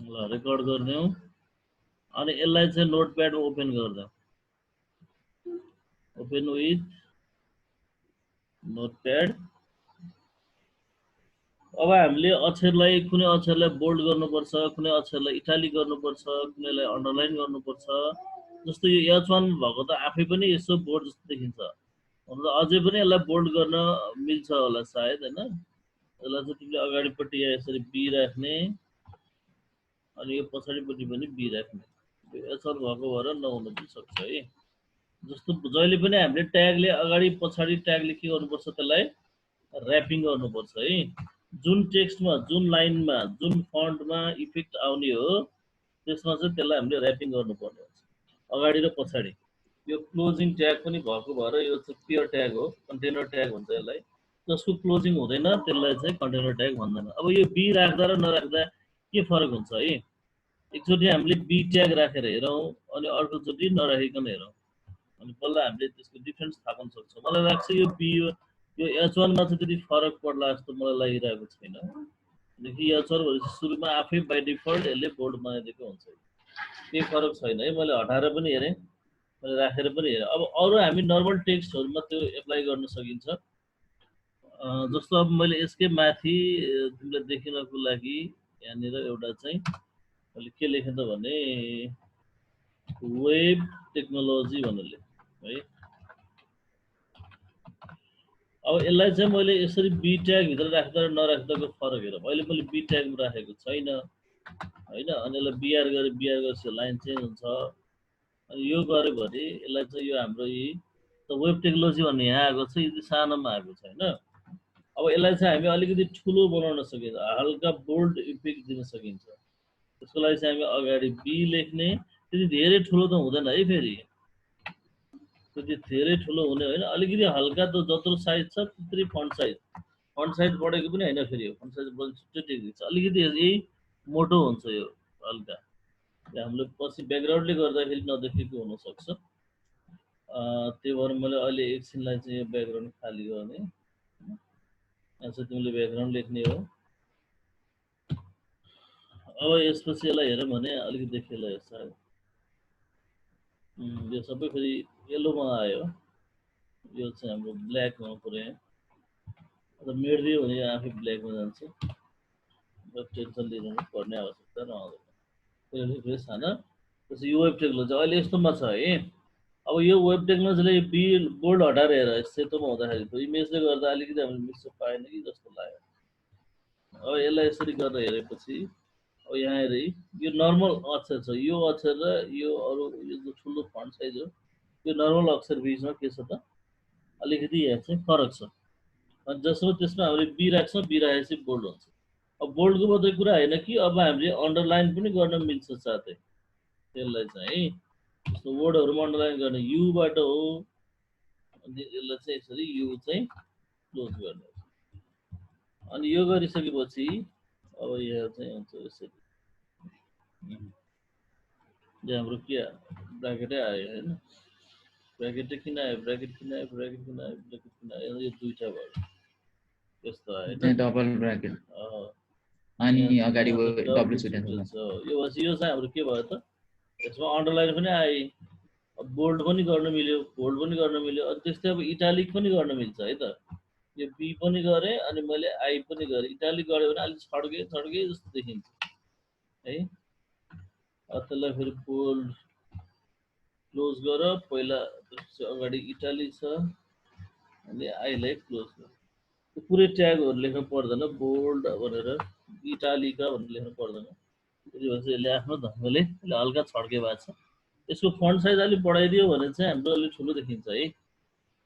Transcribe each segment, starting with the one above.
ल रेकर्ड गरिदिउँ अनि यसलाई चाहिँ नोटप्याड ओपन गरिदिउँ ओपन विथ नोटप्याड अब हामीले अक्षरलाई कुनै अक्षरलाई बोल्ड गर्नुपर्छ कुनै अक्षरलाई इटालिक गर्नुपर्छ कुनैलाई अन्डरलाइन गर्नुपर्छ जस्तो यो H1 भएको त आफै पनि यसो बोर्ड जस्तो देखिन्छ हुन त अझै पनि यसलाई बोल्ड गर्न मिल्छ होला सायद हैन यसलाई चाहिँ तिमीले अगाडिपट्टि यसरी बी राख्ने अनि यो पछाडिपट्टि पनि बी राख्ने यो H1 भएको भएर नहुन पनि सक्छ है जस्तो जहिले पनि हामीले ट्यागले अगाडि पछाडि ट्यागले के गर्नुपर्छ त्यसलाई र्यापिङ गर्नुपर्छ है जुन टेक्स्टमा जुन लाइनमा जुन फन्टमा इफेक्ट आउने हो त्यसमा चाहिँ त्यसलाई हामीले र्यापिङ गर्नुपर्ने हुन्छ अगाडि र पछाडि यो क्लोजिङ ट्याग पनि भएको भएर यो चाहिँ पेयर ट्याग हो कन्टेनर ट्याग भन्छ यसलाई जसको क्लोजिङ हुँदैन त्यसलाई चाहिँ कन्टेनर ट्याग भन्दैन अब यो बी राख्दा र नराख्दा के फरक हुन्छ है एकचोटि हामीले बी ट्याग राखेर हेरौँ अनि अर्कोचोटि नराखिकन हेरौँ अनि बल्ल हामीले त्यसको डिफरेन्स थाहा पाउन सक्छौँ मलाई लाग्छ यो बी यो H1 मा चाहिँ त्यति फरक पर्ला जस्तो मलाई लागिरहेको छैन किनकि H1 भनेपछि सुरुमा आफै बाइ डिफल्ट यसले बोल्ड बनाइदिएको हुन्छ केही फरक छैन है मैले हटाएर पनि हेरेँ मैले राखेर पनि हेरेँ अब अरू हामी नर्मल टेक्स्टहरूमा त्यो एप्लाई गर्न सकिन्छ जस्तो अब मैले यसकै माथि तिमीलाई देखिनको लागि यहाँनिर एउटा चाहिँ मैले के लेखेँ त भने वेब टेक्नोलोजी भनेर लेखेँ है अब यसलाई चाहिँ मैले यसरी बी ट्याग भित्र राख्दा र नराख्दाको फरक हेरौँ अहिले मैले बी ट्यागमा राखेको छैन हैन अनि यसलाई बिआर गरेपछि लाइन चेन्ज हुन्छ अनि यो गर्यो भने यसलाई चाहिँ यो हाम्रो यी वेब टेक्नोलोजी भन्ने यहाँ आएको छ यो सानोमा आएको छ हैन अब यसलाई चाहिँ हामी अलिकति ठुलो बनाउन सकिन्छ हल्का बोल्ड इफेक्ट दिन सकिन्छ त्यसको लागि चाहिँ हामी अगाडि बी लेख्ने त्यति धेरै ठुलो त हुँदैन है फेरि त्यति धेरै ठुलो हुने होइन अलिकति हल्का त जत्रो साइज छ त्यत्रै फन्ट साइज बढेको पनि होइन फेरि यो फन्ट साइज बढेको छिट्टै टेक्निक छ अलिकति यही मोटो हुन्छ यो हल्का हामीले पछि ब्याकग्राउन्डले गर्दाखेरि नदेखेको हुनसक्छ त्यही भएर मैले अहिले एकछिनलाई चाहिँ यो ब्याकग्राउन्ड खाली गर्ने यहाँ चाहिँ तिमीले ब्याकग्राउन्ड लेख्ने हो अब यसपछि यसलाई हेऱ्यौँ भने अलिकति देखिएला यो सायद यो सबै फेरि येल्लोमा आयो यो चाहिँ हाम्रो ब्ल्याक हुनु पर्यो अन्त मेडिदियो भने आफै ब्ल्याकमा जान्छ टेन्सन लिनु पर्ने आवश्यकता नहुँदैन रिफ्रेस हान त्यसपछि यो वेब टेक्नोलोजी अहिले यस्तोमा छ है अब यो वेब टेक्नोलोजीले बी बोल्ड हटाएर हेर सेतोमा हुँदाखेरि त इमेजले गर्दा अलिकति हामीले मिस्न पाएन कि जस्तो लाग्यो अब यसलाई यसरी गरेर हेरेपछि अब यहाँ हेर यो नर्मल अक्षर छ यो अक्षर र यो अरू यो जो ठुलो फन्ट साइज हो यो नर्मल अक्षर बिचमा के छ त अलिकति यहाँ चाहिँ फरक छ अनि जसमा त्यसमा हामीले बी राख्छौँ बी राखेपछि बोल्ड हुन्छ अब बोल्डको मात्रै कुरा होइन कि अब हामीले अन्डरलाइन पनि गर्न मिल्छ साथै त्यसलाई चाहिँ यस्तो वर्डहरूमा अन्डरलाइन गर्ने युबाट हो अनि यसलाई चाहिँ यसरी यु चाहिँ क्लोज गर्ने अनि यो गरिसकेपछि अब यहाँ चाहिँ हुन्छ यसरी यो हाम्रो के ब्राकेटै आयो होइन ब्राकेट किन आयो ब्राकेट किन आयो ब्राकेट किन आयो ब्राकेट किन आयो यो दुईटा भयो यस्तो आयो चाहिँ डबल ब्राकेट अनि अगाडि डबल छुट्याउँछ यो चाहिँ हाम्रो के भयो त यसमा अन्डरलाइन पनि आयो बोल्ड पनि गर्न मिल्यो बोल्ड पनि गर्न मिल्यो अनि त्यस्तै अब इटालिक पनि गर्न मिल्छ है त यो बी पनि गरेँ अनि मैले आई पनि गरेँ इटालिक गऱ्यो भने अलिक छड्के जस्तो देखिन्छ है त्यसलाई फेरि बोल्ड क्लोज गर पहिला त्यसपछि अगाडि इटालिक छ अनि आईलाई क्लोज गर त्यो पुरै ट्यागहरू लेख्नु पर्दैन बोल्ड भनेर इटालिका भनेर लेख्नु पर्दैन त्यसले भएपछि यसले आफ्नो ढङ्गले यसले हल्का छड्के भएको छ यसको फन्ट साइज अलिक बढाइदियो भने चाहिँ हाम्रो अलिक ठुलो देखिन्छ है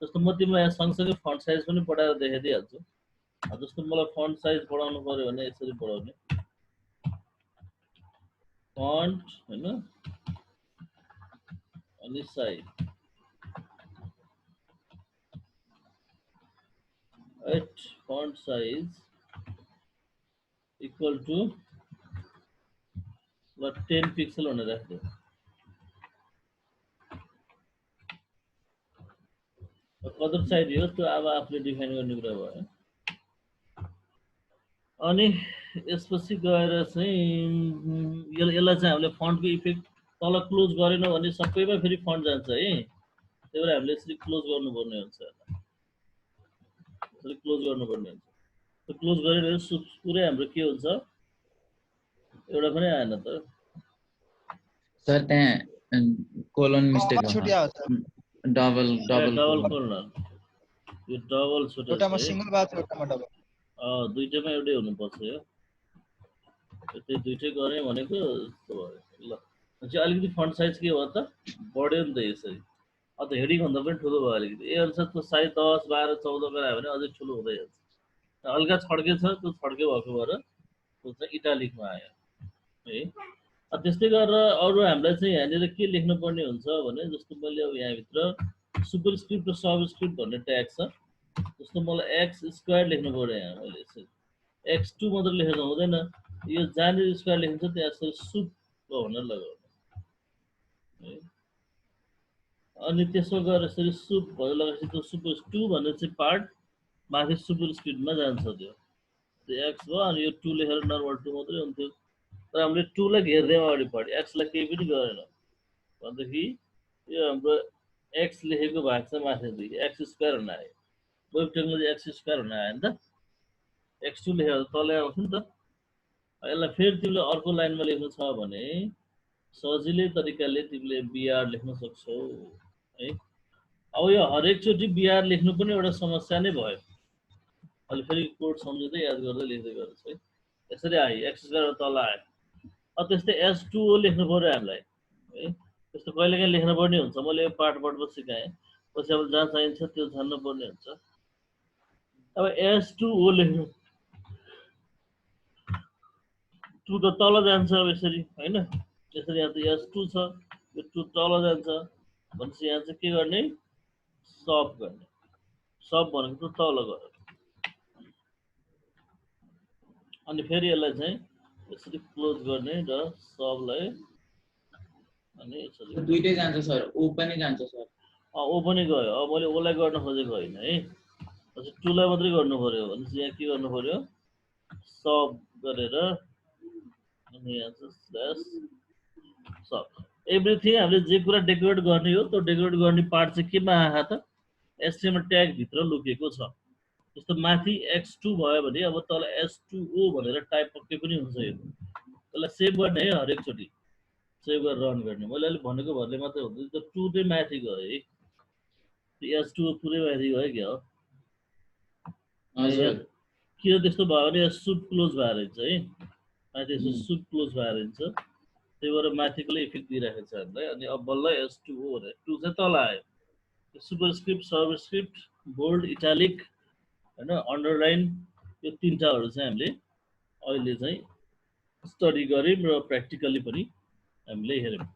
जस्तो म तिमीलाई यहाँ सँगसँगै फन्ट साइज पनि बढाएर देखाइदिइहाल्छु जस्तो मलाई फन्ट साइज बढाउनु पर्यो भने यसरी बढाउने फन्ट हैन अनि size at font size equal to 10 pixel भनेर राख्दियो कदर साइज हो त्यो अब आफूले डिफाइन गर्ने कुरा भयो अनि यसपछि गएर चाहिँ यसलाई चाहिँ हामीले फन्टको इफेक्ट तल क्लोज गरेन भने सबैमा फेरि फन्ट जान्छ है। त्यही भएर हामीले यसरी क्लोज गर्नुपर्ने हुन्छ, यसरी क्लोज गर्नुपर्ने हुन्छ। त्यो क्लोज गरेर पुरै हाम्रो के हुन्छ, एउटा पनि आएन त सर। त्यहाँ कोलन मिस्टेक भयो, डबल कोलन, यो डबल छुटेछ, एउटामा सिंगल भएको छ, एउटामा डबल। दुईटैमा एउटै हुनुपर्छ यो। त्यो दुईटै गरे भनेको यस्तो भयो। ल चाहिँ अलिकति फन्ट साइज के भयो त, बढ्यो नि त यसरी। अन्त हेडिङ भन्दा पनि ठुलो भयो अलिकति। ए अनुसार त्यो साइज 10, 12, 14 गरायो भने अझै ठुलो हुँदै जान्छ। हल्का छड्के छ, त्यो छड्के भएको भएर त्यो चाहिँ इटालिकमा आयो है। त्यस्तै गरेर अरू हामीलाई चाहिँ यहाँनिर के लेख्नुपर्ने हुन्छ भने, जस्तो मैले अब यहाँभित्र सुपरस्क्रिप्ट र सबस्क्रिप्ट भन्ने ट्याग छ। जस्तो मलाई एक्स स्क्वायर लेख्नु पऱ्यो, यहाँ मैले यसरी x2 मात्र लेखेर हुँदैन, यो जहाँनिर स्क्वायर लेखिन्छ त्यहाँ यसरी सुप भनेर लगाउनु है। अनि त्यसो गरेर यसरी सुप भनेर लगाएपछि त्यो सुपर 2 भन्ने चाहिँ पार्ट माथि सुपरस्क्रिप्टमा जान्छ। त्यो एक्स भयो, अनि यो 2 लेखेर नर्मल 2 मात्रै हुन्थ्यो। तर हामीले 2 लाई घेर्दैमा अगाडि बढ्यो, एक्सलाई केही पनि गरेन भनेदेखि यो हाम्रो एक्स लेखेको भाग चाहिँ माथि दियो, एक्स स्क्वायर हुन आयो। वेब टेक्नोलोजी एक्स स्क्वायर हुन आयो नि त, x2 लेखेर तलै आउँछ नि त। यसलाई फेरि तिमीले अर्को लाइनमा लेख्नु छ भने सजिलै तरिकाले तिमीले बिआर लेख्न सक्छौ है। अब यो हरेकचोटि बिआर लेख्नु पनि एउटा समस्या नै भयो। अहिले फेरि कोड सम्झिँदै याद गर्दै लेख्दै गर्छ है। यसरी आयो, एक्स स्क्वायर तल आयो। त्यस्तै S2O लेख्नु पऱ्यो हामीलाई है। त्यस्तो कहिलेकाहीँ लेख्नु पर्ने हुन्छ, मैले यो पार्टमा सिकाएँ। पछि अब जहाँ चाहिन्छ त्यो छान्नु पर्ने हुन्छ। अब S2O लेख्नु, 2 त तल जान्छ अब यसरी हैन। यसरी यहाँ त S2 छ, यो 2 तल जान्छ भनेपछि यहाँ चाहिँ के गर्ने, सब गर्ने। सब भनेको त तल गयो। अनि फेरि यसलाई चाहिँ यसरी क्लोज गर्ने र सबलाई अनि यसरी दुईटै जान्छ सर, ओ पनि जान्छ सर। ओ पनि गयो। अब मैले ओलाई गर्न खोजेको होइन है, पछि 2 लाई मात्रै गर्नु पर्यो भनेपछि यहाँ के गर्नु पर्यो, सब गरेर अनि यहाँ चाहिँ स्ल्यास सब। एभ्रिथिङ हामीले जे कुरा डेकोरेट गर्ने हो त्यो डेकोरेट गर्ने पार्ट चाहिँ केमा आएको त, एचटीएमएल ट्याग भित्र लुकेको छ। जस्तो माथि x2 भयो भने अब तल S2O भनेर टाइप पक्कै पनि हुन्छ। यो त्यसलाई सेभ गर्ने है, हरेकचोटि सेभ गरेर रन गर्ने। मैले अहिले भनेको भरले मात्रै हुँदैन, त्यो 2 चाहिँ माथि गयो है, S2O पुरै माथि गयो क्या हो। किन त्यस्तो भयो भने सुप क्लोज भएर हुन्छ है, माथि सुप क्लोज भएर हुन्छ। त्यही भएर माथिकोले इफेक्ट दिइराखेको छ हामीलाई। अनि अब बल्ल S2O भनेर 2 चाहिँ तल आयो। सुपरस्क्रिप्ट, सबस्क्रिप्ट, बोल्ड, इटालिक हैन, अन्डरलाइन, यो तीनटाहरु चाहिँ हामीले अहिले चाहिँ स्टडी गर्यौं र प्र्याक्टिकली पनि हामीले हेर्यौं।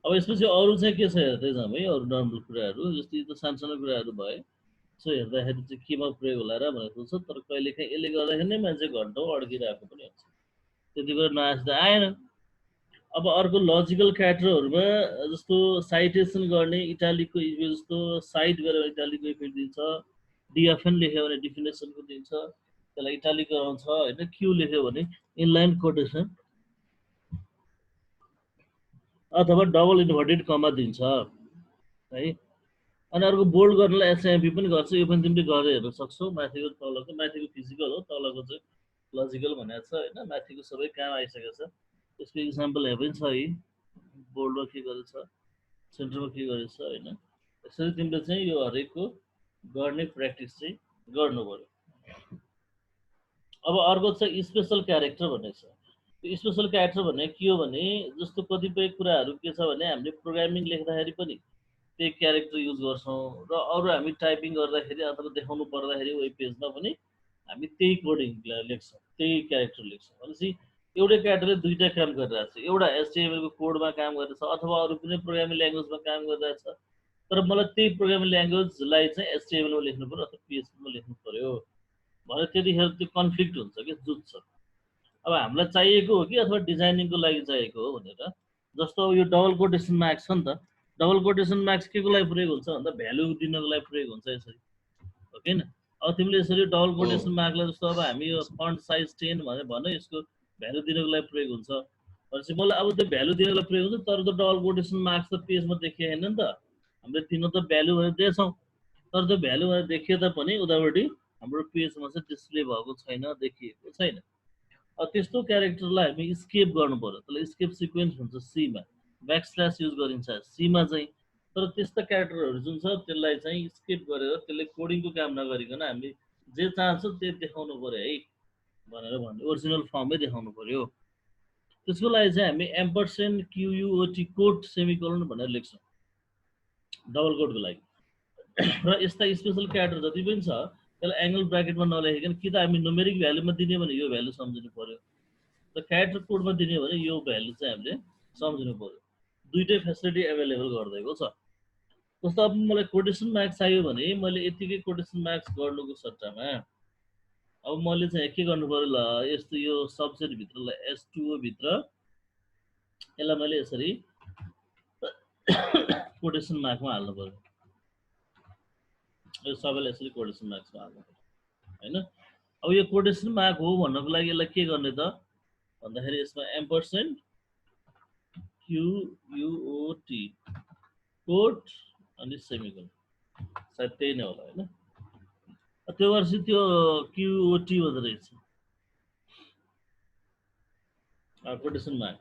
अब यसपछि अरु चाहिँ के छ हेर्दै जाउँ है, अरु नर्मल कुराहरु। जस्तै त सानसानो कुराहरु भए, सो हेर्दाखेरि चाहिँ केमा प्रयोग होला र भनेको छ। तर कहिलेकाहीँ यसले गर्दाखेरि नै मान्छे घन्टौं अड्किरहेको पनि हुन्छ, त्यति बेला नआस्दा आएन। अब अर्को लजिकल क्यारेक्टरहरुमा जस्तो साइटेसन गर्ने, इटालिकको जस्तो साइट गरेर इटालिकको इफेक्ट दिन्छ, डिएफएन लेख्यो भने डिफिनेसनको दिन्छ, त्यसलाई इटालिक गराउँछ हैन। क्यू लेख्यो भने इनलाइन कोटेसन अथवा डबल इन्भर्टेड कमा दिन्छ है। अनि अर्को बोल्ड गर्नलाई एसएमपी पनि गर्छ, यो पनि तिमीले गरेर हेर्न सक्छौ। माथिको तलको, माथिको फिजिकल हो, तलको चाहिँ लजिकल भनेको छ हैन। माथिको सबै काम आइसकेको छ। त्यसको एक्जाम्पल यहाँ पनि छ है, बोल्डमा के गरेछ, सेन्टरमा के गरेछ हैन। यसरी तिमीले चाहिँ यो हरेकको गर्ने प्र्याक्टिस चाहिँ गर्नु पर्यो। अब अर्को चाहिँ स्पेशल क्यारेक्टर भन्ने छ। यो स्पेशल क्यारेक्टर भन्ने के हो भने, जस्तो कतिपय कुराहरु के छ भने हामीले प्रोग्रामिङ लेख्दाखेरि पनि त्यही क्यारेक्टर युज गर्छौं र अरु हामी टाइपिङ गर्दाखेरि अथवा देखाउनु पर्दाखेरि वेब पेजमा पनि हामी त्यही कोडिङ लेख्छौं, त्यही क्यारेक्टर लेख्छौं। भनेपछि एउटै क्यारेक्टरले दुईटा काम गरिरहेछ, एउटा एचटीएमएल को कोडमा काम गरिरहेछ अथवा अरु कुनै प्रोग्रामिङ ल्याङ्ग्वेजमा काम गरिरहेछ। तर मलाई त्यही प्रोग्रामिङ ल्याङ्ग्वेजलाई चाहिँ एचटीएमएल मा लेख्नु पर्यो अथवा पीएचपी मा लेख्नु पर्यो भने त्यतिखेर त्यो कन्फ्लिक्ट हुन्छ कि जुझ्छ। अब हामीलाई चाहिएको हो कि अथवा डिजाइनिङको लागि चाहिएको हो भनेर। जस्तो यो डबल कोटेसन मार्क्स छ नि त, डबल कोटेसन मार्क्स के को लागि प्रयोग हुन्छ भन्दा भ्यालु दिनको लागि प्रयोग हुन्छ यसरी, हो किन। अब तिमीले यसरी डबल कोटेसन मार्कलाई जस्तो अब हामी यो फन्ट साइज 10 भनेर भन्न यसको भ्यालु दिनको लागि प्रयोग हुन्छ भनेपछि मलाई अब त्यो भ्यालु दिनको लागि प्रयोग हुन्छ तर त्यो डबल कोटेसन मार्क्स त पेजमा देखिएन नि त हामीले दिन त भ्यालु भनेर दिएछौँ तर त्यो भ्यालु भनेर देखिए तापनि उतापट्टि हाम्रो पेजमा चाहिँ डिस्प्ले भएको छैन देखिएको छैन अब त्यस्तो क्यारेक्टरलाई हामी स्केप गर्नु पर्यो त्यसलाई स्केप सिक्वेन्स हुन्छ सीमा ब्याकस्ल्यास युज गरिन्छ सीमा चाहिँ तर त्यस्ता क्यारेक्टरहरू जुन छ त्यसलाई चाहिँ स्किप गरेर त्यसले कोडिङको काम नगरिकन हामी जे चाहन्छ त्यो देखाउनु पर्यो है भनेर भन्ने ओरिजिनल फर्ममै देखाउनु पर्यो त्यसको लागि चाहिँ हामी एम्परसेन्ड क्युयुओटी कोट सेमिकोलन भनेर लेख्छौँ डबल कोटको लागि र यस्ता स्पेसल क्यारेक्टर जति पनि छ त्यसलाई एङ्गल ब्राकेटमा नलेखिकन कि त हामी न्युमेरिक भ्यालुमा दिने भने यो भ्यालु सम्झिनु पर्यो र क्यारेक्टर कोडमा दिने भने यो भ्यालु चाहिँ हामीले सम्झिनु पर्यो दुईटै फेसिलिटी एभाइलेबल गरिदिएको छ जस्तो अब मलाई कोटेसन मार्क्स चाहियो भने मैले यतिकै कोटेसन मार्क्स गर्नुको सट्टामा अब मैले चाहिँ के गर्नु पर्यो ल यस्तो यो सबसेट भित्रलाई S2O भित्र यसलाई मैले यसरी कोटेसन मार्कमा हाल्नु पर्यो यो सबैलाई यसरी कोटेसन मार्क्समा हाल्नु पर्यो हैन अब यो कोटेसन मार्क हो भन्नको लागि यसलाई के गर्ने त भन्दाखेरि यसमा एम्परसेन्ड QUOT कोट अनि सेमिकोलन सायद त्यही नै होला हैन त्यो वर्ष त्यो QOT हुँदो रहेछ कोटेसन मार्क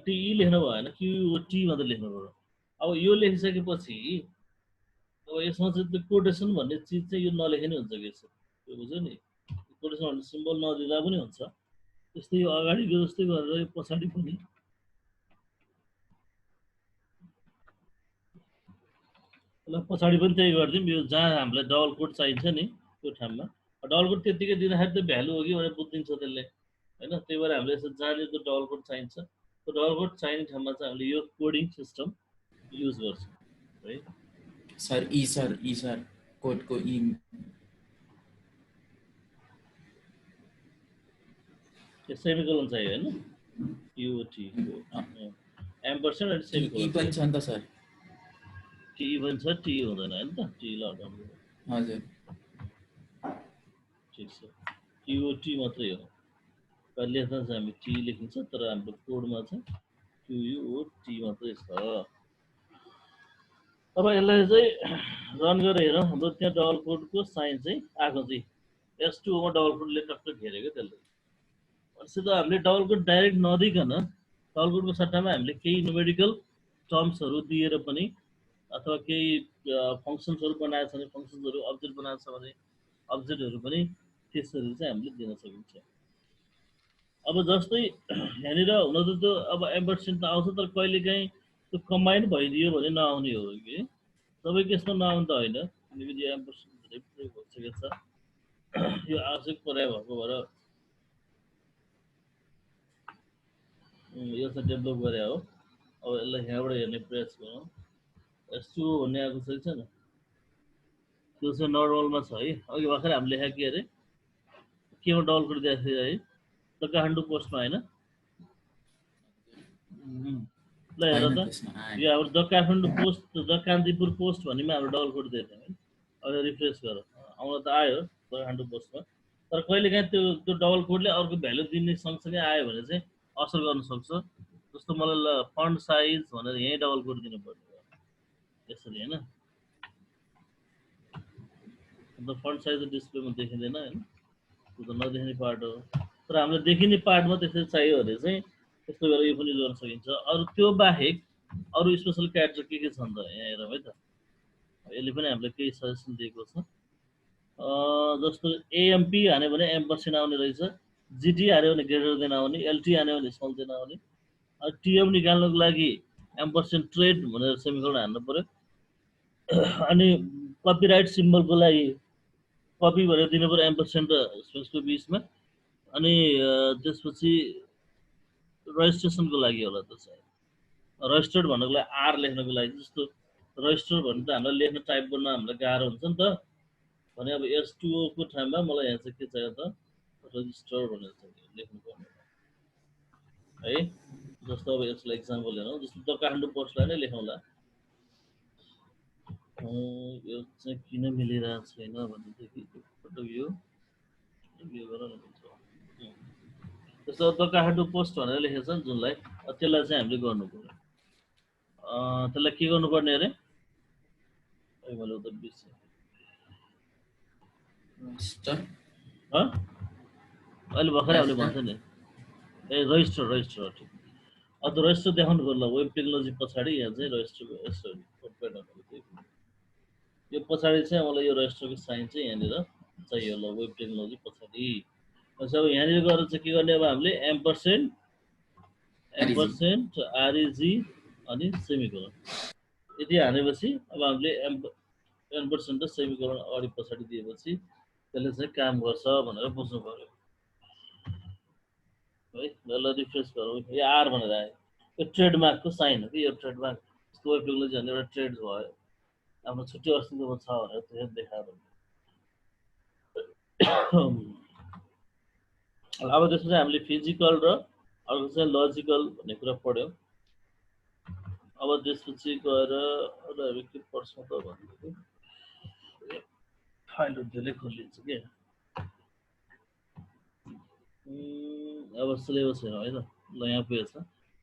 TE लेख्नु भएन QOT मात्र लेख्नु पर्यो अब यो लेखिसकेपछि अब यसमा चाहिँ त्यो कोटेसन भन्ने चिज चाहिँ यो नलेखे नै हुन्छ कि यसो त्यो बुझ्यो नि कोटेसन भन्ने सिम्बल नदिँदा पनि हुन्छ त्यस्तै यो अगाडिको जस्तै गरेर यो पछाडि पनि पछाडि पनि त्यही गरिदिउँ यो जहाँ हामीलाई डबल कोट चाहिन्छ नि त्यो ठाउँमा डबल कोट त्यतिकै दिँदाखेरि त्यो भ्यालु हो कि भनेर बुझिदिन्छ त्यसले हैन त्यही भएर हामीले यसो जहाँनिर त्यो डबल कोट चाहिन्छ त्यो डबल कोट चाहिने ठाउँमा चाहिँ हामीले यो कोडिङ सिस्टम युज गर्छौँ है सर कोडको ई यो सेमिकोलन चाहियो हैन QOT एम्परसेन्ड अनि सेमिकोलन ई पनि छ नि त सर टी पनि छ टी हुँदैन हैन त टी ल हटाउनु हजुर ठिक छ QOT मात्रै हो लेख्दा चाहिँ हामी टी लेखिन्छ तर हाम्रो कोडमा चाहिँ QUOT मात्रै छ अब यसलाई चाहिँ रन गरेर हेरौँ हाम्रो त्यहाँ डबल कोडको साइन चाहिँ आएको चाहिँ S2O मा डबल कोडले टक्क घेरेको त्यसले भनेपछि त हामीले डबल कोड डाइरेक्ट नदिकन डबल कोडको सट्टामा हामीले केही न्युमेरिकल टर्म्सहरू दिएर पनि अथवा केही फङ्सन्सहरू बनाएको छ भने फङ्सन्सहरू अब्जेक्ट बनाएको छ भने अब्जेक्टहरू पनि त्यसरी चाहिँ हामीले दिन सकिन्छ अब जस्तै यहाँनिर हुन त त्यो अब एम्परसेन्ड त आउँछ तर कहिलेकाहीँ त्यो कम्बाइन भइदियो भने नआउने हो कि सबैको यसमा नआउनु त होइन किनकि यो एम्परसेन्ड धेरै प्रयोग भइसकेको छ यो आवश्यक पर्याय भएको भएर यो चाहिँ डेभलप गरे हो अब यसलाई यहाँबाट हेर्ने प्रयास गरौँ S2O भन्ने आएको छ कि छैन त्यो चाहिँ नर्मलमा छ है अघि भर्खर हामीले लेखेको के अरे केमा डबल कोड दिएको थियो है द काठमाडौँ पोस्टमा होइन ल हेर त यो हाम्रो the Kathmandu post the Kantipur post भन्नेमा हाम्रो डबल कोड दिएको थियो है अब रिफ्रेस गर आउन त आयो द काठमाडौँ पोस्टमा तर कहिलेकाहीँ त्यो डबल कोडले अर्को भ्यालु दिने सँगसँगै आयो भने चाहिँ असर गर्न सक्छ जस्तो मलाई फन्ट साइज भनेर यहीँ डबल कोड दिनु पर्यो यसरी हैन अन्त फन्ट साइज डिस्प्लेमा देखिँदैन हैन त्यो त नदेखिने पार्ट हो तर हामीले देखिने पार्टमा त्यसरी चाहियो भने चाहिँ त्यस्तो गरेर यो पनि गर्न सकिन्छ अरू त्यो बाहेक अरू स्पेसल क्यारेक्टर के छन् त यहाँ हेरौँ है त यसले पनि हामीले केही सजेसन दिएको छ जस्तो AMP हान्यो भने एम्परसेन्ड आउने रहेछ GT हान्यो भने ग्रेटर देन आउने LT हान्यो भने स्मल देन आउने TM निकाल्नको लागि एम्परसेन्ड ट्रेड भनेर सेमिकोलन हान्नु पर्यो अनि कपिराइट सिम्बलको लागि कपी भनेर दिनु पर्यो एम्परसेन्ड र स्पेसको बिचमा अनि त्यसपछि रजिस्ट्रेसनको लागि होला त चाहिँ रजिस्टर्ड भन्नको लागि R लेख्नको लागि जस्तो रजिस्टर भन्नु त हामीलाई लेख्न टाइप गर्न हामीलाई गाह्रो हुन्छ नि त भने अब S2O को ठाउँमा मलाई यहाँ चाहिँ के चाहियो त रजिस्टर भनेर चाहिँ लेख्नु पर्ने है जस्तो अब यसलाई एक्जाम्पल हेरौँ जस्तो द काठमाडौँ पोस्टलाई नै लेखौँला यो चाहिँ किन मिलिरहेको छैन भनेदेखि भ्यू गर्न मिल्छ। त्यसो दका हाउ टु पोस्ट भनेर लेखेको छ नि जुनलाई त्यसलाई चाहिँ हामीले गर्नु पर्यो। त्यसलाई के गर्नुपर्ने अरे मैले उता बिर्सेँ। अहिले भर्खरै हामीले भन्छ नि रजिस्टर ठिक। अब रजिस्टर देखाउनु पर्ला वेब टेक्नोलोजी पछाडि यहाँ चाहिँ रजिस्टरको यो पछाडि चाहिँ मलाई यो रजिस्टरको साइन चाहिँ यहाँनिर चाहियो होला वेब टेक्नोलोजी पछाडि। अब यहाँनिर गएर चाहिँ के गर्ने अब हामीले एम्परसेन्ट REG अनि सेमिकोलन यति हानेपछि अब हामीले एम्परसेन्ट र सेमिकोलन अगाडि पछाडि दिएपछि त्यसले चाहिँ काम गर्छ भनेर बुझ्नु पर्यो है। ल रिफ्रेस गरौँ। यो आर भनेर आयो यो ट्रेडमार्कको साइन हो कि यो ट्रेडमार्क वेब टेक्नोलोजी भन्ने एउटा ट्रेड भयो आफ्नो छुट्टै अस्तित्वमा छ भनेर त्यसरी देखाएर। अब त्यसमा चाहिँ हामीले फिजिकल र अर्को चाहिँ लजिकल भन्ने कुरा पढ्यौँ। अब त्यसपछि गएर अरू के पढ्छौँ त भन्दाखेरि फाइलहरू धेरै खोलिन्छ के। अब सिलेबस हेरौँ है त। ल यहाँ पुगेछ।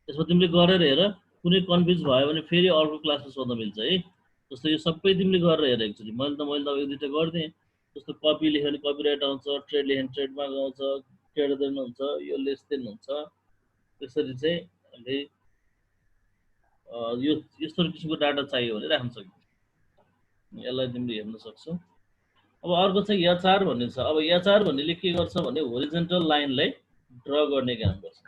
त्यसमा तिमीले गरेर हेर कुनै कन्फ्युज भयो भने फेरि अर्को क्लासमा सोध्न मिल्छ है। जस्तो यो सबै तिमीले गरेर हेर एकचोटि। मैले त एक दुईवटा गरिदिएँ। जस्तो कपी लेख्यो भने कपिराइट आउँछ, ट्रेड लेख्यो भने ट्रेडमार्क आउँछ, ट्रेड देन हुन्छ, यो लेस देन हुन्छ। त्यसरी चाहिँ हामीले यो यस्तो किसिमको डाटा चाहियो भने राख्न सकिन्छ। यसलाई तिमीले हेर्न सक्छौ। अब अर्को चाहिँ एचआर भन्ने छ। अब एचआर भन्नेले के गर्छ भने होरिजेन्टल लाइनलाई ड्र गर्ने काम गर्छ।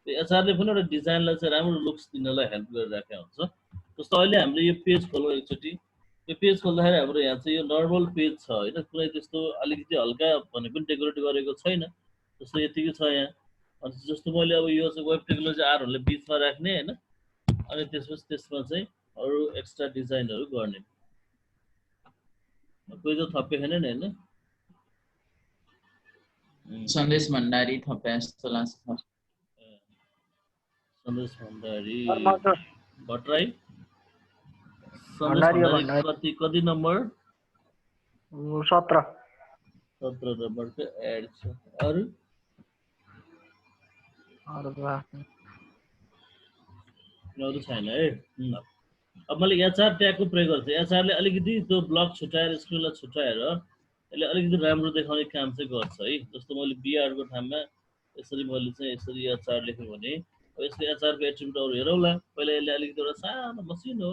त्यो एचआरले पनि एउटा डिजाइनलाई चाहिँ राम्रो लुक्स दिनलाई हेल्प गरिराखेको हुन्छ। जस्तो अहिले हामीले यो पेज खोलौँ एकचोटि। यो पेज खोल्दाखेरि हाम्रो यहाँ चाहिँ यो नर्मल पेज छ होइन, कुनै त्यस्तो अलिकति हल्का भने पनि डेकोरेट गरेको छैन। जस्तो यतिकै छ यहाँ। अनि जस्तो मैले अब यो चाहिँ वेब टेक्नोलोजी आरहरूले बिचमा राख्ने होइन, अनि त्यसपछि त्यसमा चाहिँ अरू एक्स्ट्रा डिजाइनहरू गर्ने। कोही त थपे छैन नि होइन। सन्देश भण्डारी थपे जस्तो लाग्छ। सन्देश भण्डारी भट्टराई कति नम्बर 17 नम्बरको एड छ। अरू छैन है। अब मैले एचआर ट्यागको प्रयोग गर्छु। एचआरले अलिकति त्यो ब्लक छुट्याएर स्क्रिनलाई छुट्याएर यसले अलिकति राम्रो देखाउने काम चाहिँ गर्छ है। जस्तो मैले बिआरको ठाउँमा यसरी मैले चाहिँ यसरी एचआर लेखेँ भने अब यसको एचआरको एट्रिब्युटहरू हेरौँला। पहिला यसले अलिकति एउटा सानो मसिनो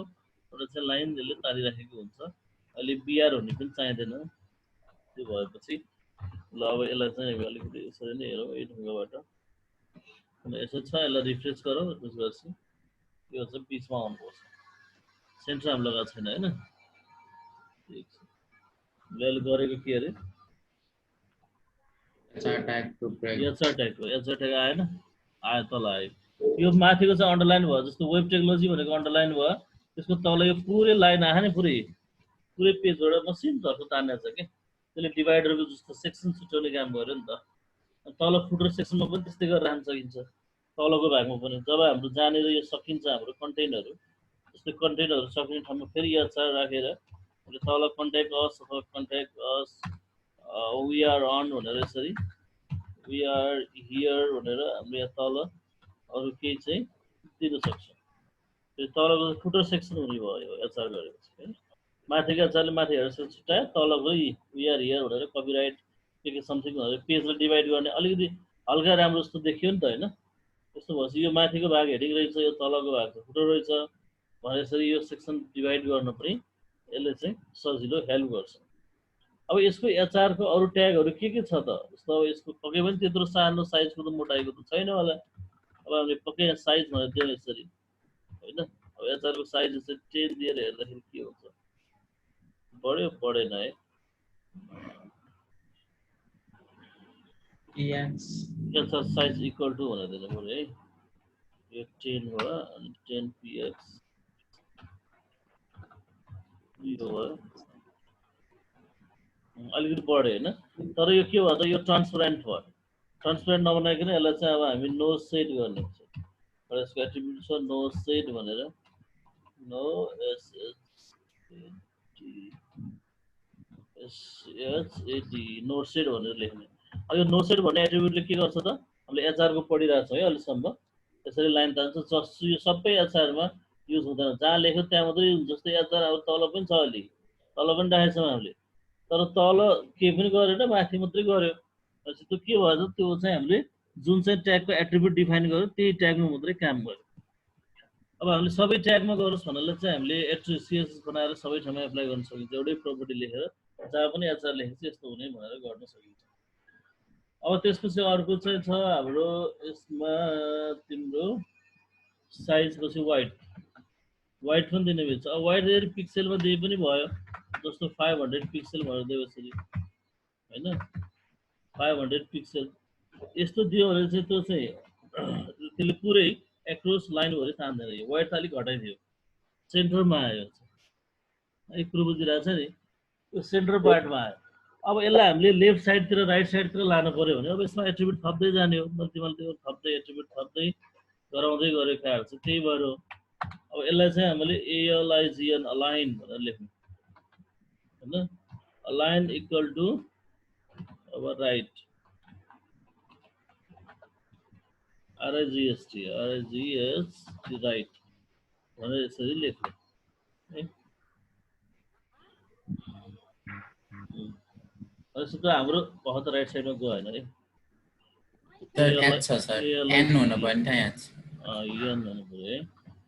एउटा चाहिँ लाइन यसले तारिराखेको हुन्छ। अहिले बिआर हुने पनि चाहिँदैन। त्यो भएपछि ल अब यसलाई चाहिँ अलिकति यसरी नै हेरौँ यही ढङ्गबाट। यसो छ, यसलाई रिफ्रेस गरौँ। त्यसपछि यो चाहिँ बिचमा आउनुपर्छ। सेन्टर हामी लगाएको छैन होइन। ठिक छ। मैले गरेको के अरे एचआर ट्याग आएन, आयो तल आयो। यो माथिको चाहिँ अन्डरलाइन भयो। जस्तो वेब टेक्नोलोजी भनेको अन्डरलाइन भयो। त्यसको तल यो पुरै लाइन आयो नि, पुरै पेजबाट मसिनो धर्को तानेको छ कि त्यसले डिभाइडरको जस्तो सेक्सन छुट्याउने काम गर्यो नि त। तल फुटर सेक्सनमा पनि त्यस्तै गरेर राख्न सकिन्छ। तलको भागमा पनि जब हाम्रो जहाँनिर यो सकिन्छ हाम्रो कन्टेन्टहरू, जस्तै कन्टेन्टहरू सकिने ठाउँमा फेरि एचआर राखेर तल कन्ट्याक्ट अस अथवा contact us we are on भनेर यसरी वी आर हियर भनेर हाम्रो यहाँ तल अरू केही चाहिँ दिन सक्छौँ। त्यो तलको फुटर सेक्सन हुने भयो एचआर गरेपछि होइन। माथिको एचआरले माथि हेरेर छुट्यायो, तलको वी आर हियर भनेर कपिराइट के समथिङ भनेर पेजलाई डिभाइड गर्ने अलिकति हल्का राम्रो जस्तो देखियो नि त होइन। त्यस्तो भएपछि यो माथिको भाग हेडिङ रहेछ, यो तलको भाग फुटर रहेछ भनेर यसरी यो सेक्सन डिभाइड गर्न पनि यसले चाहिँ सजिलो हेल्प गर्छ। अब यसको एचआरको अरू ट्यागहरू के छ त। जस्तो अब यसको पक्कै पनि त्यत्रो सानो साइजको त मोटाइको त छैन होला। अब हामीले पक्कै साइज भनेर दियौँ यसरी होइन। अब एचआरको साइज यसरी 10 दिएर हेर्दाखेरि के हुन्छ, बढ्यो बढेन है। एचआर साइज इक्वल टु भनेर दिनु पऱ्यो है। यो 10 भयो अनि 10 px यो भयो, अलिकति बढ्यो होइन। तर यो के भयो त, यो ट्रान्सपरेन्ट भयो। ट्रान्सपरेन्ट नबनाइकन यसलाई चाहिँ अब हामी नो सेट गर्ने हुन्छ। यसको एट्रिब्युट छ नो सेट भनेर, नो SHAD नोट सेट भनेर लेख्ने। अब यो नोट सेट भन्ने एट्रिब्युटले के गर्छ त हामीले एचआर को पढिरहेको छौँ है अहिलेसम्म। यसरी लाइन तान्छ जस यो सबै एचआरमा युज हुँदैन, जहाँ लेख्यो त्यहाँ मात्रै युज। जस्तै एचआर अब तल पनि छ, अलि तल पनि राखेको छौँ हामीले, तर तल के पनि गरेन, माथि मात्रै गर्यो। भनेपछि त्यो के भयो त, त्यो चाहिँ हामीले जुन चाहिँ ट्यागको एट्रिब्युट डिफाइन गर्यो त्यही ट्यागमा मात्रै काम गर्यो। अब हामीले सबै ट्यागमा गरोस् भन्नाले चाहिँ हामीले सिएसएस बनाएर सबै ठाउँमा एप्लाई गर्न सकिन्छ। एउटै प्रपर्टी लेखेर जहाँ पनि एचआर लेखेपछि यस्तो हुने भनेर गर्न सकिन्छ। अब त्यसपछि अर्को चाहिँ छ हाम्रो यसमा तिम्रो साइज पछि वाइड पनि दिने बित्छ। अब वाइड यदि पिक्सेलमा दिए पनि भयो, जस्तो 500 पिक्सेल भनेर दियो यसरी हैन, 500 पिक्सेल यस्तो दियो भने चाहिँ त्यो चाहिँ त्यसले पुरै एक्रोस लाइनभरि तान्दैन। यो वाइड त अलिक घटाइदियो, सेन्टरमा आयो, एक कुरो बुझिरहेको छ नि, यो सेन्टर पार्टमा आयो। अब यसलाई हामीले लेफ्ट साइडतिर राइट साइडतिर लानु पर्यो भने अब यसमा एट्रिब्युट थप्दै जाने हो, मल्टिपल थप्दै एट्रिब्युट थप्दै गराउँदै गरेको छ। त्यही भएर अब यसलाई चाहिँ हामीले ALIGN अलाइन भनेर लेख्नु हैन। अलाइन इक्वल टु अब राइट RIGST राइट भनेर यसरी लेख्नु है। यसो त हाम्रो बहुत राइट साइडमा गयो हैन है, H छ सर, N हुनु पर्ने त्यहाँ H N हुनु पर्यो है।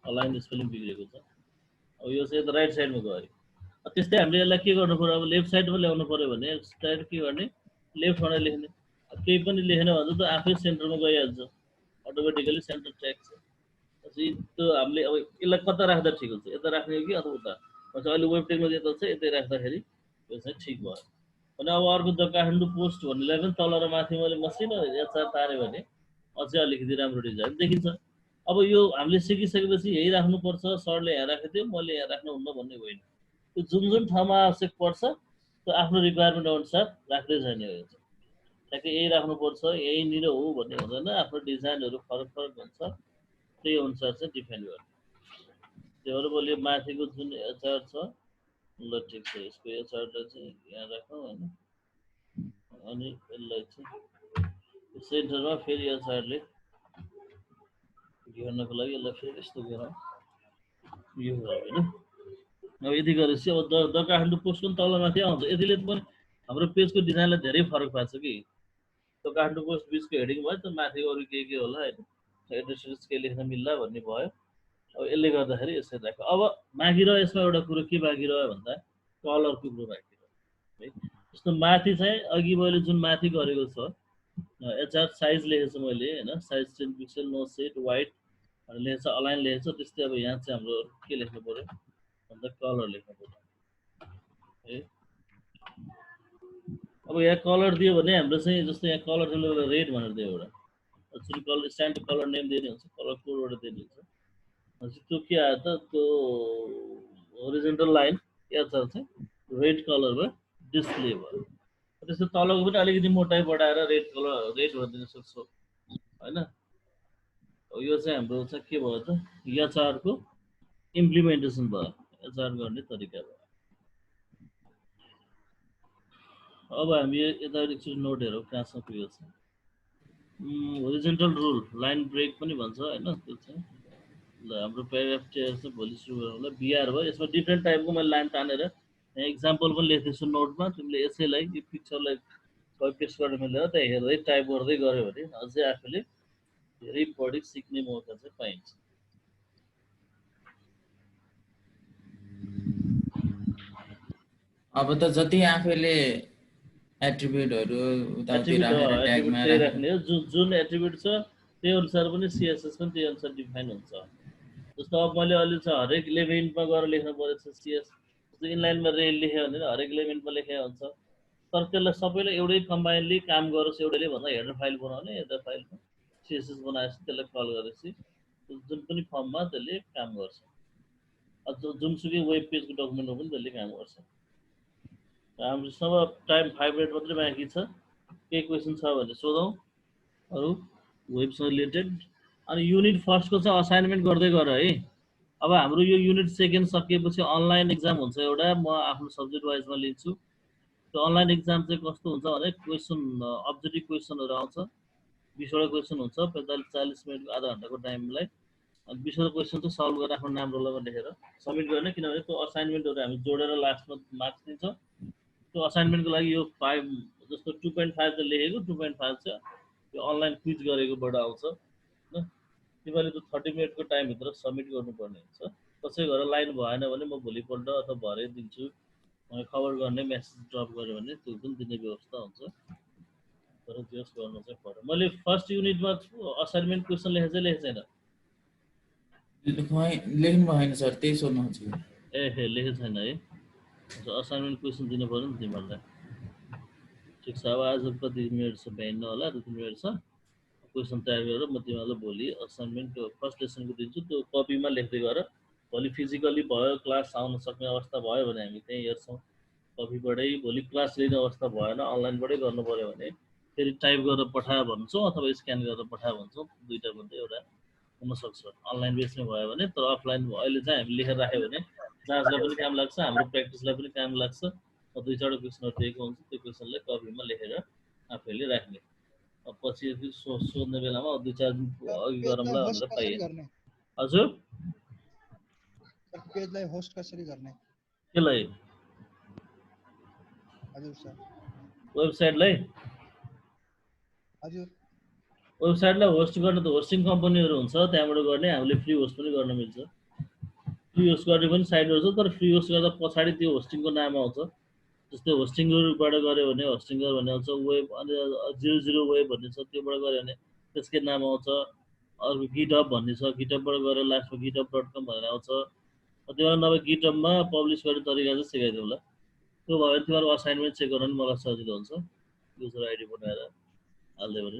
अलाइन स्पेलिङ बिग्रेको छ। अब यो चाहिँ राइट साइडमा गयो। त्यस्तै हामीले यसलाई के गर्नु पर्यो, अब लेफ्ट साइडमा ल्याउनु पर्यो भने स्टाइल के गर्ने, लेफ्ट भनेर लेख्ने। केही पनि लेखेन भने त आफै सेन्टरमा गइहाल्छ, अटोमेटिकली सेन्टर ट्र्याक छ। पछि त्यो हामीले अब यसलाई कता राख्दा ठिक हुन्छ, यता राख्ने हो कि अथवा उता। पछि अहिले वेब टेक्नोलोजी यता छ, यतै राख्दाखेरि यो चाहिँ ठिक भयो। अनि अब अर्को द काठमाडौँ पोस्ट भन्नेलाई पनि तल र माथि मैले मसिनो एचआर तार्यो भने अझै अलिकति राम्रो डिजाइन देखिन्छ। अब यो हामीले सिकिसकेपछि यही राख्नुपर्छ, सरले यहाँ राखेको थियो मैले यहाँ राख्नुहुन्न भन्ने होइन। त्यो जुन जुन ठाउँमा आवश्यक पर्छ त्यो आफ्नो रिक्वायरमेन्ट अनुसार राख्दै जाने हो। ठ्याक्कै यही राख्नुपर्छ यहीँनिर हो भन्ने हुँदैन, आफ्नो डिजाइनहरू फरक फरक हुन्छ, त्यही अनुसार चाहिँ डिफाइन गर्नु। त्यही भएर मैले माथिको जुन एचआर छ ल ठिक छ, यसको एचआरलाई चाहिँ यहाँ राखौँ होइन। अनि यसलाई चाहिँ सेन्टरमा फेरि एचआरले घेर्नको लागि यसलाई फेरि यस्तो गरौँ, यो होइन। अब यति गरेपछि अब द काठमाडौँ पोस्ट पनि तलमाथि आउँछ। यतिले पनि हाम्रो पेजको डिजाइनलाई धेरै फरक पार्छ कि। त्यो काठमाडौँ पोस्ट बिचको हेडिङ भयो, त्यो माथि अरू के होला होइन, एड्रेस के लेख्न मिल्ला भन्ने भयो। अब यसले गर्दाखेरि यसरी राख्यो। अब बाँकी रह्यो यसमा एउटा कुरो के बाँकी रह्यो भन्दा कलरको कुरो बाँकी रह्यो है। जस्तो माथि चाहिँ अघि मैले जुन माथि गरेको छ एचआर साइज लेखेको छु मैले होइन, size 10 pixel no set white भनेर लेखेको छ, अलाइन लेखेको छ। त्यस्तै अब यहाँ चाहिँ हाम्रो के लेख्नु पर्यो भन्दा कलर लेख्नु पर्यो है। अब यहाँ कलर दियो भने हाम्रो चाहिँ जस्तो यहाँ कलर रेड भनेर दियो एउटा, जुन कलर स्ट्यान्डर्ड कलर नेम दिने हुन्छ, कलर कोडबाट दिने हुन्छ। त्यो के आयो त, त्यो होरिजोन्टल लाइन एचआर चाहिँ रेड कलरमा डिस्प्ले भयो। त्यस्तो तलको पनि अलिकति मोटाइ बढाएर रेड कलर रेड गरिदिन सक्छौँ होइन। यो चाहिँ हाम्रो चाहिँ के भयो त, एचआरको इम्प्लिमेन्टेसन भयो, एचआर गर्ने तरिका भयो। अब हामी यता एकचोटि नोट हेरौँ कहाँसम्म पुगेको छ। होरिजोन्टल रुल लाइन ब्रेक पनि भन्छ होइन, त्यो चाहिँ ल हाम्रो प्याराग्राफ टेयर चाहिँ भोलि सुरु गरौँ ल। बिआर भयो, यसमा डिफ्रेन्ट टाइपको मैले लाइन तानेर यहाँ इक्जाम्पल पनि लेख्दैछु नोटमा। तिमीले यसैलाई यो पिक्चरलाई कपी पेस्ट गर्न मिलेर त्यहाँ हेर्दै टाइप गर्दै गऱ्यो भने अझै आफूले धेरै बढी सिक्ने मौका चाहिँ पाइन्छ। अब त जति आफैले एट्रिब्युटहरु उतातिर ट्यागमा राख्ने हो, जुन एट्रिब्युट छ त्यही अनुसार पनि सिएसएस पनि त्यही अनुसार डिफाइन हुन्छ। जस्तो अब मैले अहिले चाहिँ हरेक इलेभेन्टमा गएर लेख्नु परेछ सिएस, जस्तो इनलाइनमा रेल लेख्यो भने हरेक इलेभेन्टमा लेखे हुन्छ। तर त्यसलाई सबैले एउटै कम्बाइनली काम गरोस् एउटैले भन्दा हेडर फाइल बनाउने, हेडर फाइलमा सिएसएस बनाएपछि त्यसलाई कल गरेपछि जुन पनि फर्ममा त्यसले काम गर्छ, जुनसुकै वेब पेजको डकुमेन्टमा पनि त्यसले काम गर्छ। हामीसँग टाइम 5 मिनट मात्रै बाँकी छ, केही क्वेसन छ भने सोधौँ अरू वेबसँग रिलेटेड। अनि युनिट फर्स्टको चाहिँ असाइनमेन्ट गर्दै गर है। अब हाम्रो यो युनिट सेकेन्ड सकिएपछि अनलाइन एक्जाम हुन्छ एउटा, म आफ्नो सब्जेक्ट वाइजमा लिन्छु। त्यो अनलाइन एक्जाम चाहिँ कस्तो हुन्छ भने क्वेसन अब्जेक्टिभ क्वेसनहरू आउँछ 20 वटा क्वेसन हुन्छ 45-40 मिनटको आधा घन्टाको टाइमलाई अनि 20 वटा क्वेसन चाहिँ सल्भ गरेर आफ्नो नाम रोल नम्बर लेखेर सबमिट गर्ने किनभने त्यो असाइनमेन्टहरू हामी जोडेर लास्टमा मार्क्स दिन्छ त्यो असाइनमेन्टको लागि यो 5 जस्तो 2.5 त लेखेको 2.5 चाहिँ यो अनलाइन क्विज गरेकोबाट आउँछ हैन तिमीले त्यो 30 मिनटको टाइमभित्र सबमिट गर्नुपर्ने हुन्छ कसै गरेर लाइन भएन भने म भोलिपल्ट अथवा भरे दिन्छु खबर गर्ने मेसेज ड्रप गर्यो भने त्यो पनि दिने व्यवस्था हुन्छ तर त्यस गर्नु चाहिँ पर्यो मैले फर्स्ट युनिटमा असाइनमेन्ट क्वेसन लेखेको छैन लेख्नु भएन सर त्यही सोध्नु खोजेको ए हे लेखेको छैन है असाइनमेन्ट क्वेसन दिनु पर्यो नि तिमीहरूलाई ठिक छ अब आज कति मिनट छ भ्याइन्न होला 2-3 मिनट छ क्वेसन तयार गरेर म तिमीहरूलाई भोलि असाइनमेन्ट फर्स्ट लेसनको दिन्छु त्यो कपीमा लेख्दै गर भोलि फिजिकली भयो क्लास आउन सक्ने अवस्था भयो भने हामी त्यहीँ हेर्छौँ कपीबाटै भोलि क्लास लिने अवस्था भएन अनलाइनबाटै गर्नु पर्यो भने फेरि टाइप गरेर पठायो भन्छौँ अथवा स्क्यान गरेर पठायो भन्छौँ दुईटा मध्ये एउटा हुनसक्छ अनलाइन बेच्ने भयो भने तर अफलाइन अहिले चाहिँ हामी लेखेर राख्यो भने जाँचलाई पनि काम लाग्छ हाम्रो प्र्याक्टिसलाई पनि काम लाग्छ 2-4 क्वेसनहरू दिएको हुन्छ त्यो क्वेसनलाई कपीमा लेखेर आफैले राख्ने पछि सोध्ने बेलामा 2-4 दिन अघि गरौँला भनेर पाइए हजुर पेजलाई होस्ट कसरी गर्ने केलाई हजुर सर वेबसाइटलाई हजुर वेबसाइटलाई होस्ट गर्न त होस्टिङ कम्पनीहरू हुन्छ त्यहाँबाट गर्ने हामीले फ्री होस्ट पनि गर्न मिल्छ फ्री होस्ट गर्ने पनि साइटहरू छ तर फ्री होस्ट गर्दा पछाडि त्यो होस्टिङको नाम आउँछ जस्तै होस्टिङबाट गऱ्यो भने होस्टिङ्गर भन्ने आउँछ वेब अनि 00 वेब भन्ने छ त्योबाट गऱ्यो भने त्यसकै नाम आउँछ अर्को गिटहब भन्ने छ गिटहबबाट गएर लास्टमा github.com भनेर आउँछ त्यो नभए गिटहबमा पब्लिस गर्ने तरिका चाहिँ सिकाइदिउँला त्यो भयो भने तिमीहरूको असाइनमेन्ट चेक गर्न मलाई सजिलो हुन्छ युजर आइडी बनाएर हाल्दै भने